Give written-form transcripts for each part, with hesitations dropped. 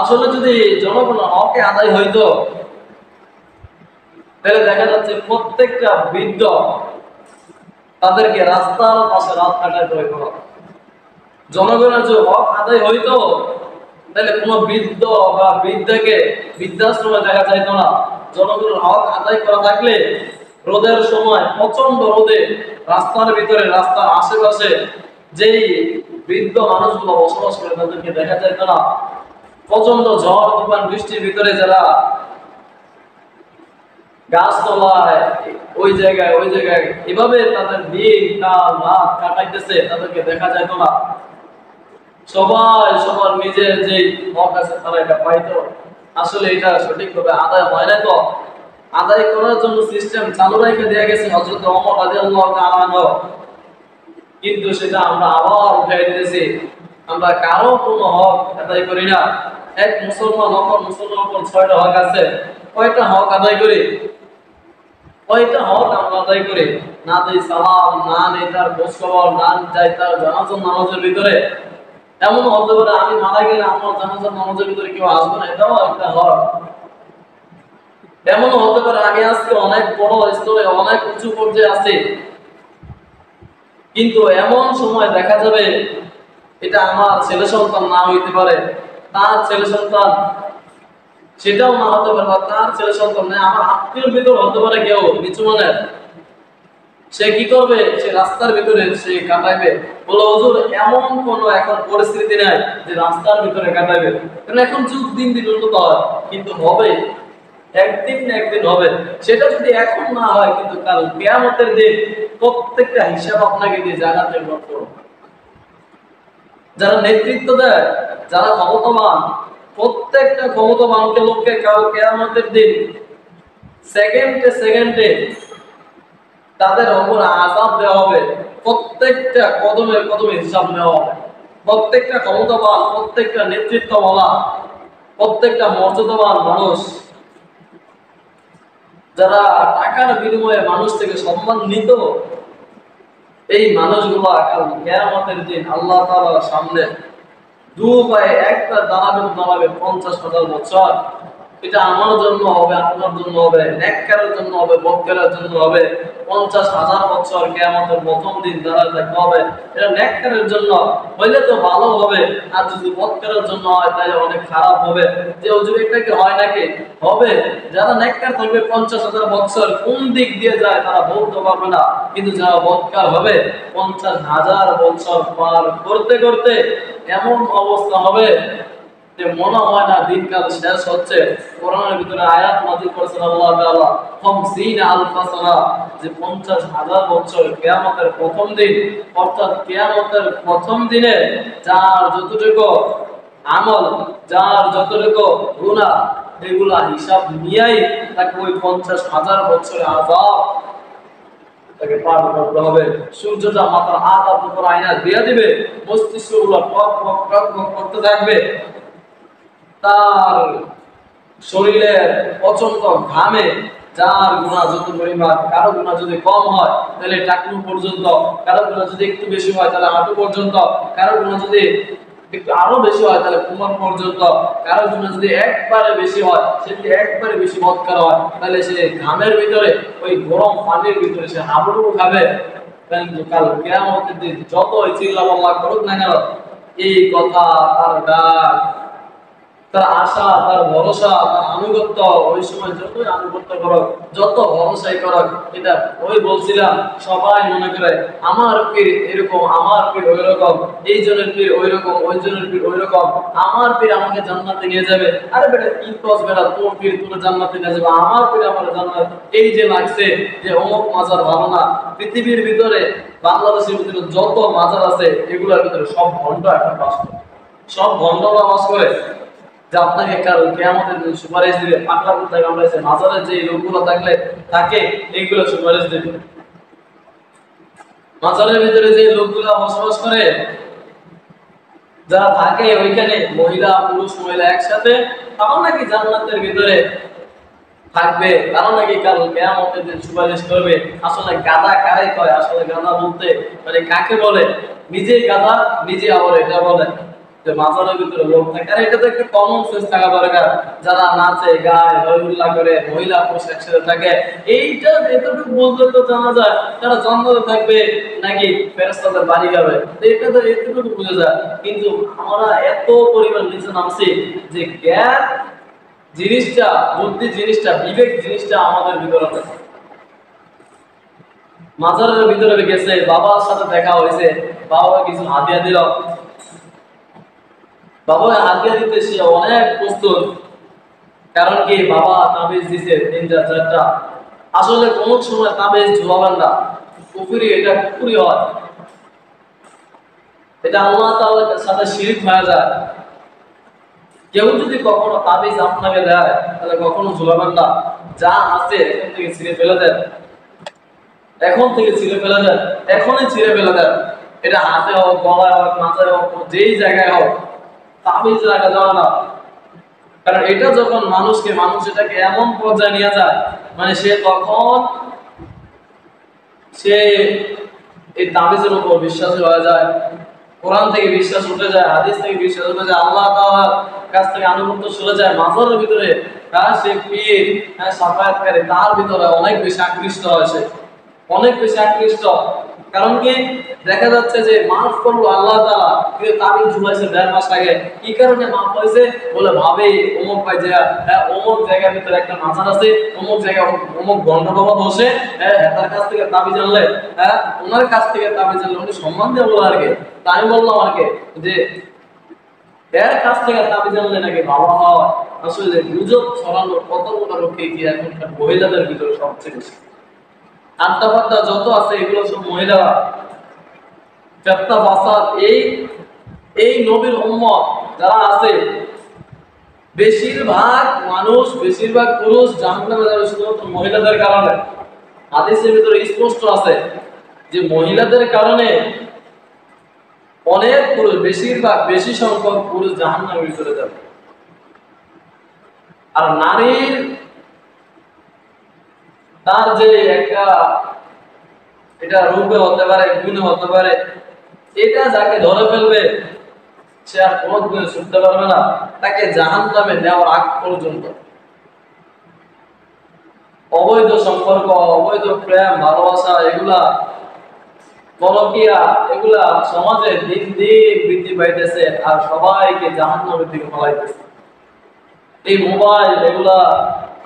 আসলে যদি জনগণের হকে আদায় হইতো তাহলে দেখা যাচ্ছে প্রত্যেকটা বৃদ্ধ তাদেরকে রাস্তার পাশে রাত কাটাইতে হইতো না। জনগণের যে হক আদায় হইতো তাহলে কোনো বৃদ্ধ বা বৃদ্ধাকে বৃদ্ধাশ্রমে দেখা যাইতো না। জনগণের হক আদায় করা থাকলে রোদের সময় প্রচন্ড রোদে রাস্তার ভিতরে রাস্তার আশেপাশে যেই বৃদ্ধ মানুষগুলো বসবাস করে তাদেরকে দেখা যাইতো না। প্রচন্ড ঝড় তুফান বৃষ্টির ভিতরে যারা গাছতলায় ওই জায়গায় এভাবে তাদের দিন কাল রাত কাটাইতেছে তাদেরকে দেখা যাইতো না। সবাই সবার নিজের যে হক আছে তারা এটা পাইতো। আসলে এটা সঠিকভাবে আদায় হয় না। তো আদায় করার জন্য সিস্টেম চালু রেখে দেওয়া গেছে হযরত ওমর রাদিয়াল্লাহু তাআলা আনহু, কিন্তু সেটা আমরা আবার উঠাই দিতেছি। আমরা কারো কোনো হক আদায় করি না। এক মুসলমান অপর মুসলমানের উপর ৬টা হক আছে। কয়টা হক আদায় করি? কয়টা হক আমরা আদায় করি? না দেই সালাম, না নেই তার খোঁজ খবর, না যাই তার জানাজার নামাজের ভিতরে। এমন হতে পারে আমি মারা গেলে আমার জানাজার নামাজের ভিতরে কেউ আসবে না, এটাও একটা হক। এমনও হতে পারে আমি আজকে অনেক বড় স্তরে অনেক উঁচু পর্যায়ে আছি, কিন্তু এমন সময় দেখা যাবে এটা আমার ছেলে সন্তান না হইতে পারে, তার ছেলে সন্তান সেটাও না হতে পারে, বা তার ছেলে সন্তান না আমার আত্মীয়র ভিতর হতে পারে কেউ নিচু মানের। সে কি করবে? সে রাস্তার ভিতরে সে কাটাইবে। বলো হুজুর এমন কোন এখন পরিস্থিতি নাই যে রাস্তার ভিতরে কাটাইবে, কারণ এখন যুগ দিন দিন উন্নত হয়, কিন্তু হবে একদিন না একদিন হবে। সেটা যদি এখন না হয় কিন্তু কাল কিয়ামতের দিন প্রত্যেকটা হিসাব আপনাকে দিয়ে জানাতে হবে। যারা নেতৃত্ব দেয়, যারা ক্ষমতাবান, প্রত্যেকটা ক্ষমতাবানকে লোককে কাল কিয়ামতের দিন সেকেন্ডে সেকেন্ডে তাদের উপর আযাব দেওয়া হবে। প্রত্যেকটা কদমে কদমে হিসাব নেওয়া হবে। প্রত্যেকটা ক্ষমতাবান, প্রত্যেকটা নেতৃত্বওয়ালা, প্রত্যেকটা মর্যাদাবান মানুষ, যারা টাকার বিনিময়ে মানুষ থেকে সম্মান নিত, এই মানুষগুলো কাল কিয়ামতের দিন আল্লাহ তাআলার সামনে দু পায়ে একটা দাঁড়াবে 50,000 বছর। এটা আমার জন্য হবে, আপনার জন্য হবে, নেককারের জন্য হবে, বদকারের জন্য হবে। 50,000 বছর কিয়ামতের প্রথম দিন দাঁড়াতে থাকতে হবে। এটা নেককারের জন্য হইলে তো ভালো হবে, আর যদি বদকারের জন্য হয় তাহলে অনেক খারাপ হবে। যে হুজুর এটা কি হয় নাকি? হবে। যারা নেককার থাকবে 50,000 বছর কোন দিক দিয়ে যায় তারা বলতে পারবে না, কিন্তু যারা বদকার হবে 50,000 বছর পার করতে করতে এমন অবস্থা হবে যে মনে হয় না দিনকাল শেষ হচ্ছে। কোরআনের ভিতরে আয়াত নাযিল করেছেন আল্লাহ তাআলা 50,000 সানা, যে 50,000 বছর কিয়ামতের প্রথম দিন, অর্থাৎ কিয়ামতের প্রথম দিনে যার যতটুকু আমল, যার যতটুকু গুনাহ, এগুলা হিসাব নিয়েই তাকে ওই 50,000 বছরের আযাব তাকে পার করতে হবে। সূর্যটা মাথার আঘাত উপর আয়না দিয়ে দিবে, মস্তিষ্কগুলো টক টক টক টক করতে থাকবে। তার শরীরের প্রচন্ড ঘামে যার গুনাহ যত পরিমাণ, কারো গুনাহ যদি কম হয় তাহলে টাকনু পর্যন্ত, কারো গুনাহ যদি একটু বেশি হয় তাহলে হাঁটু পর্যন্ত, কারো গুনাহ যদি একটু আরো বেশি হয় তাহলে কোমর পর্যন্ত, কারো গুনাহ যদি একবারে বেশি হয়, সে যদি একবারে বেশি বদকার হয় তাহলে সে ঘামের ভিতরে ওই গরম পানির ভিতরে সে হাবুডুবু খাবে। কিন্তু কাল কিয়ামতের দিন যতই চিল্লাপাল্লা করুক না কেন, এই কথা তার ডাক, তার আশা, তার ভরসা, তার আনুগত্য, ওই সময় যতই আনুগত্য করো, যত ভরসাই করো, এটা ওই বলছিলাম সবাই মনে করে আমার পীর এরকম, আমার পীর ওই রকম, এই জনের পীর ওই রকম, ওই জনের পীর ওই রকম, আমার পীর আমাকে জান্নাতে নিয়ে যাবে। আরে বেটা কি কস বেটা, তোর পীর তোর জান্নাতে নিয়ে যাবে, আমার পীর আমার জান্নাত। এই যে লাগছে যে অমুক মাজার ভালো না, পৃথিবীর ভিতরে বাংলাদেশের ভিতরে যত মাজার আছে এগুলোর ভিতরে সব ভণ্ড এখন বাস করে, সব ভণ্ডরা বাস করে। যে আপনাকে কাল কিয়ামতের দিন সুপারিশ দিবে। পাকড়া কোথায় কামড়াইছে, মাজারের যে লোকগুলো থাকলে থাকে এইগুলো সুপারিশ দিবে। মাজারের ভিতরে যে লোকগুলো বসবাস করে, যারা থাকে ওইখানে মহিলা পুরুষ মহিলা একসাথে, তারাও নাকি জান্নাতের ভিতরে থাকবে, তারাও নাকি কাল কিয়ামতের দিন সুপারিশ করবে। আসলে গাদা কারে কয়? আসলে গাদা বলতে মানে কাকে বলে? নিজেই গাদা, নিজে আবার এটা বলে যে মাজারের ভিতরে লোক থাকে। আর এটা তো একটা কমন সেন্স থাকা দরকার, যারা নাচে গায় হইহুল্লাহ করে মহিলা পুরুষ একসাথে থাকে, এইটা এতটুকু বলতে তো জানা যায় তারা জান্নাতে থাকবে নাকি ফেরেশতাদের বাড়ি যাবে, এটা তো এতটুকু বোঝা যায়। কিন্তু আমরা এত পরিমাণ নিচে নামছি যে জ্ঞান জিনিসটা, বুদ্ধি জিনিসটা, বিবেক জিনিসটা আমাদের ভিতরে আছে। মাজারের ভিতরে গেছে, বাবার সাথে দেখা হয়েছে, বাবা কিছু হাদিয়া দিল, বাবা হাদিয়া দিতে সে অনেক প্রস্তুত। কারণ কি, বাবা তাবিজ দিছে 3টা 4টা। আসলে কোন সময় তাবিজ ঝুলাবেন না, কুফরি, এটা কুফরি হয়, এটা আল্লাহ তাআলার সাথে শিরক হয়ে যায়। কেউ যদি কখনো তাবিজ আপনাকে দেয় তাহলে কখনো ঝুলাবেন না, যা আছে এখন থেকে ছিঁড়ে ফেলে দেন, এখন থেকে ছিঁড়ে ফেলে দেন, এখনই ছিঁড়ে ফেলে দেন। এটা হাতে হোক, গলায় হোক, মাথায় হোক, যেই জায়গায় হোক, তাবিজ রাখা যাবে না। কারণ এটা যখন মানুষ এটাকে এমন পর্যায়ে নিয়ে যায়, মানে সে তখন সে এই তাবিজের উপর বিশ্বাসী হয়ে যায়, কোরআন থেকে বিশ্বাস উঠে যায়, হাদিস থেকে বিশ্বাস উঠে যায়, আল্লাহ তাআলার কাছ থেকে আনুগত্য চলে যায়। মাজারের ভিতরে সে পীর, সাফায়াতকারী, তার ভিতরে অনেক বেশি আকৃষ্ট হয়, সে অনেক বেশি আকৃষ্ট। কারণ কি, দেখা যাচ্ছে যে মাফ করলো আল্লাহ তাআলা, কিন্তু তাবিজ ঝুলাইছে 1.5 মাস আগে। কি কারণে মাফ হয়েছে? বলে ভাবে অমুক ভাই যে অমুক জায়গার ভিতরে একটা মাজার আছে, অমুক জায়গায় অমুক গন্ড বাবা বসে, তার কাছ থেকে তাবিজ আনলে, ওনার কাছ থেকে তাবিজ আনলে উনি সম্মান দিয়ে বলে আর কি। তাই আমি বললাম আর কি যে এর কাছ থেকে তাবিজ আনলে নাকি ভালো হয়। আসলে গুজব ছড়ানোর কত বড় রক্ষে কি এখনকার মহিলাদের ভিতরে সবচেয়ে বেশি। আড্ডা ফাড্ডা যত আছে এগুলো সব মহিলারা, ফেতনা ফাসাদ। এই নবীর উম্মত যারা আছে, বেশিরভাগ মানুষ, বেশিরভাগ পুরুষ জাহান্নামে যাবে শুধুমাত্র মহিলাদের কারণে। হাদিসের ভিতরে স্পষ্ট আছে যে মহিলাদের কারণে অনেক পুরুষ, বেশি সংখ্যক পুরুষ জাহান্নামের ভিতরে যাবে। আর নারীর তার যে একটা, এটা রূপে হতে পারে, গুণে হতে পারে, এটা যাকে ধরে ফেলবে সে আর কোনো গুণে ছুটতে পারবে না, তাকে জাহান্নামে নেওয়ার আগ পর্যন্ত। অবৈধ সম্পর্ক, অবৈধ প্রেম ভালোবাসা, এগুলা পরকীয়া, এগুলা সমাজে দিন দিন বৃদ্ধি পাইতেছে আর সবাইকে জাহান্নামের দিকে ফলাইতেছে। এই মোবাইল এগুলা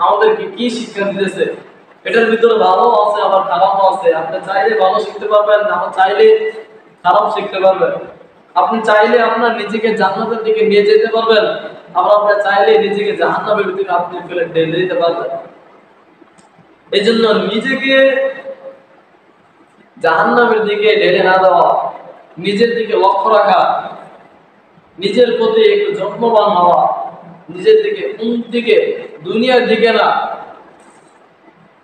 আমাদেরকে কি শিক্ষা দিতেছে? এটার ভিতরে ভালো আছে আবার খারাপও আছে। আপনি চাইলে ভালো শিখতে পারবেন, আবার চাইলে খারাপ শিখতে পারবেন। আপনি চাইলে আপনার নিজেকে জান্নাতের দিকে নিয়ে যেতে পারবেন, আবার আপনি চাইলে নিজেকে জাহান্নামের দিকে আপনি ফেলে ঠেলে দিতে পারবেন। এই জন্য নিজেকে জাহান্নামের দিকে ঢেলে না দেওয়া, নিজের দিকে লক্ষ্য রাখা, নিজের প্রতি একটু যত্নবান হওয়া, নিজের দিকে দিকে, দুনিয়ার দিকে না,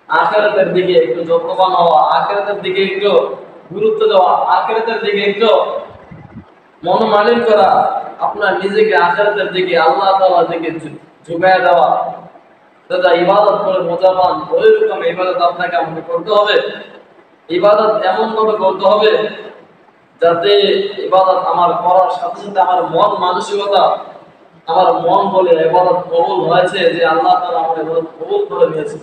আখিরাতের দিকে একটু যত্নবান হওয়া, আখিরাতের দিকে একটু গুরুত্ব দেওয়া, আখিরাতের দিকে একটু মনোমালিন করা, আপনার নিজেকে আখিরাতের দিকে, আল্লাহ তাআলার দিকে ঝুঁকায় দেওয়া। দাদা ইবাদত করে মজা পান, ওইরকম ইবাদত আপনাকে আমাকে করতে হবে। ইবাদত এমন ভাবে করতে হবে যাতে ইবাদত আমার করার সাথে সাথে আমার মন মানসিকতা, আমার মন বলে ইবাদত কবুল হয়েছে, যে আল্লাহ তাআলা আমার ইবাদত কবুল করে নিয়েছে।